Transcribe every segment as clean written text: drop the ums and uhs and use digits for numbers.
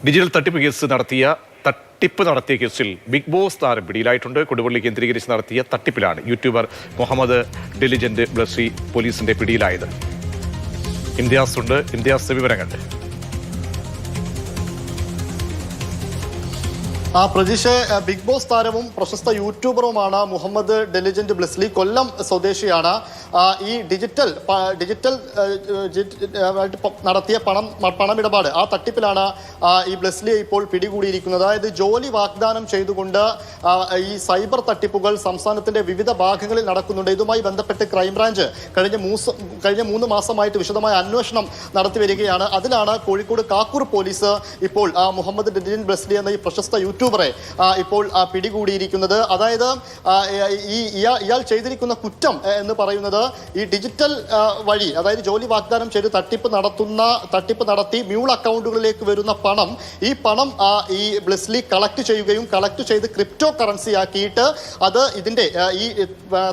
Digital തട്ടിപ്പ് നടത്തിയ കേസിൽ ബിഗ് ബോസ് താരം പിടിയിലായിട്ടുണ്ട്. കൊടുവള്ളി കേന്ദ്രീകരിച്ച് നടത്തിയ തട്ടിപ്പിലാണ് യൂട്യൂബർ മുഹമ്മദ് ഡെലിജന്റ് ബ്ലസ്സി പോലീസിന്റെ പിടിയിലായത്. ഇന്ത്യാസ് വിവരങ്ങൾ. പ്രജിഷെ, ബിഗ് ബോസ് താരവും പ്രശസ്ത യൂട്യൂബറുമാണ് മുഹമ്മദ് ഡെലിജന്റ് ബ്ലസ്ലി. കൊല്ലം സ്വദേശിയാണ്. ഈ ഡിജിറ്റൽ നടത്തിയ പണമിടപാട്, ആ തട്ടിപ്പിലാണ് ഈ ബ്ലസ്ലിയെ ഇപ്പോൾ പിടികൂടിയിരിക്കുന്നത്. അതായത് ജോലി വാഗ്ദാനം ചെയ്തുകൊണ്ട് ഈ സൈബർ തട്ടിപ്പുകൾ സംസ്ഥാനത്തിന്റെ വിവിധ ഭാഗങ്ങളിൽ നടക്കുന്നുണ്ട്. ഇതുമായി ബന്ധപ്പെട്ട് ക്രൈംബ്രാഞ്ച് കഴിഞ്ഞ 3 മാസമായിട്ട് വിശദമായ അന്വേഷണം നടത്തി വരികയാണ്. അതിലാണ് കോഴിക്കോട് കാക്കൂർ പോലീസ് ഇപ്പോൾ മുഹമ്മദ് ഡെലിജന്റ് ബ്ലസ്ലി എന്ന ഈ പ്രശസ്ത യൂട്യൂബറെ ഇപ്പോൾ പിടികൂടിയിരിക്കുന്നത്. അതായത് ഇയാൾ ചെയ്തിരിക്കുന്ന കുറ്റം എന്ന് പറയുന്നത് ഈ ഡിജിറ്റൽ വഴി, അതായത് ജോലി വാഗ്ദാനം ചെയ്ത് തട്ടിപ്പ് നടത്തി മ്യൂൾ അക്കൗണ്ടുകളിലേക്ക് വരുന്ന പണം, ഈ പണം ഈ ബ്ലസ്ലി കളക്ട് ചെയ്ത് ക്രിപ്റ്റോ കറൻസി ആക്കിയിട്ട് അത് ഇതിന്റെ ഈ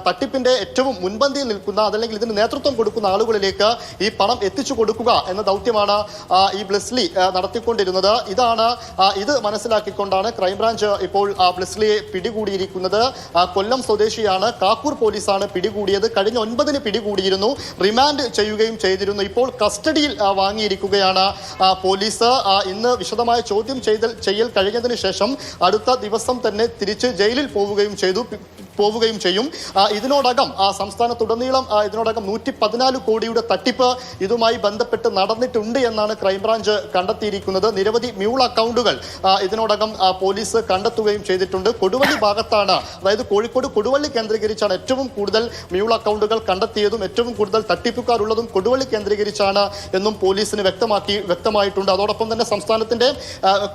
തട്ടിപ്പിന്റെ ഏറ്റവും മുൻപന്തിയിൽ നിൽക്കുന്ന, അതല്ലെങ്കിൽ ഇതിന് നേതൃത്വം കൊടുക്കുന്ന ആളുകളിലേക്ക് ഈ പണം എത്തിച്ചു കൊടുക്കുക എന്ന ദൗത്യമാണ് ഈ ബ്ലസ്ലി നടത്തിക്കൊണ്ടിരുന്നത്. ഇത് മനസ്സിലാക്കിക്കൊണ്ടാണ് ക്രൈംബ്രാഞ്ച് ഇപ്പോൾ ബ്ലസ്ലിയെ പിടികൂടിയിരിക്കുന്നത്. കൊല്ലം സ്വദേശിയാണ്. കാക്കൂർ പോലീസാണ് പിടികൂടിയത്. കഴിഞ്ഞ 9-ന് പിടികൂടിയിരുന്നു, റിമാൻഡ് ചെയ്യുകയും ചെയ്തിരുന്നു. ഇപ്പോൾ കസ്റ്റഡിയിൽ വാങ്ങിയിരിക്കുകയാണ് പോലീസ്. ഇന്ന് വിശദമായ ചോദ്യം ചെയ്യൽ കഴിഞ്ഞതിന് ശേഷം അടുത്ത ദിവസം തന്നെ തിരിച്ച് ജയിലിൽ പോവുകയും ചെയ്യും. ഇതിനോടകം സംസ്ഥാനത്തുടനീളം 114 കോടിയുടെ തട്ടിപ്പ് ഇതുമായി ബന്ധപ്പെട്ട് നടന്നിട്ടുണ്ട് എന്നാണ് ക്രൈംബ്രാഞ്ച് കണ്ടെത്തിയിരിക്കുന്നത്. നിരവധി മ്യൂൾ അക്കൗണ്ടുകൾ ഇതിനോടകം പോലീസ് കണ്ടെത്തുകയും ചെയ്തിട്ടുണ്ട്. കൊടുവള്ളി ഭാഗത്താണ്, അതായത് കോഴിക്കോട് കൊടുവള്ളി കേന്ദ്രീകരിച്ചാണ് ഏറ്റവും കൂടുതൽ മ്യൂൾ അക്കൗണ്ടുകൾ കണ്ടെത്തിയതും ഏറ്റവും കൂടുതൽ തട്ടിപ്പുകാരുള്ളതും കൊടുവള്ളി കേന്ദ്രീകരിച്ചാണ് എന്നും പോലീസിന് വ്യക്തമായിട്ടുണ്ട്. അതോടൊപ്പം തന്നെ സംസ്ഥാനത്തിന്റെ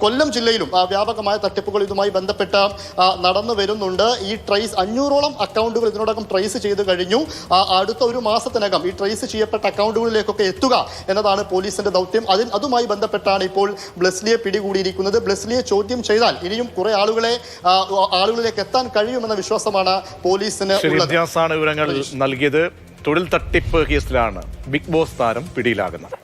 കൊല്ലം ജില്ലയിലും വ്യാപകമായ തട്ടിപ്പുകൾ ഇതുമായി ബന്ധപ്പെട്ട് നടന്നു വരുന്നുണ്ട്. ഈ 500ഓളം അക്കൗണ്ടുകൾ ഇതിനോടകം ട്രേസ് ചെയ്ത് കഴിഞ്ഞു. അടുത്ത 1 മാസത്തിനകം ഈ ട്രേസ് ചെയ്യപ്പെട്ട അക്കൗണ്ടുകളിലേക്കൊക്കെ എത്തുക എന്നതാണ് പോലീസിന്റെ ദൗത്യം. അതുമായി ബന്ധപ്പെട്ടാണ് ഇപ്പോൾ ബ്ലസ്ലിയെ പിടികൂടിയിരിക്കുന്നത്. ബ്ലസ്ലിയെ ചോദ്യം ചെയ്താൽ ഇനിയും കുറെ ആളുകളിലേക്ക് എത്താൻ കഴിയുമെന്ന വിശ്വാസമാണ് പോലീസിന് ഉള്ളത്. വിവരങ്ങൾ നൽകിയത്. തൊഴിൽ തട്ടിപ്പ് കേസിലാണ് ബിഗ് ബോസ് താരം പിടിയിലാകുന്നത്.